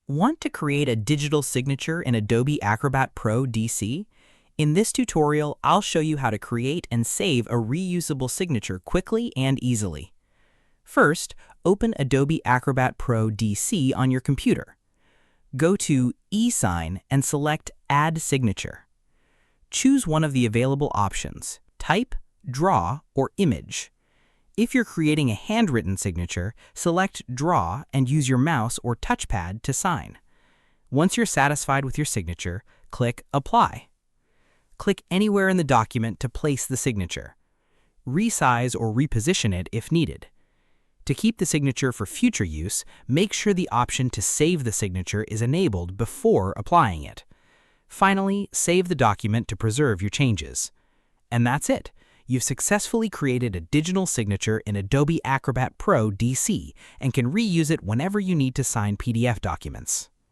Want to create a digital signature in Adobe Acrobat Pro DC? In this tutorial, I'll show you how to create and save a reusable signature quickly and easily. First, open Adobe Acrobat Pro DC on your computer. Go to eSign and select Add Signature. Choose one of the available options: Type, Draw, or Image. If you're creating a handwritten signature, select Draw and use your mouse or touchpad to sign. Once you're satisfied with your signature, click Apply. Click anywhere in the document to place the signature. Resize or reposition it if needed. To keep the signature for future use, make sure the option to save the signature is enabled before applying it. Finally, save the document to preserve your changes. And that's it. You've successfully created a digital signature in Adobe Acrobat Pro DC and can reuse it whenever you need to sign PDF documents.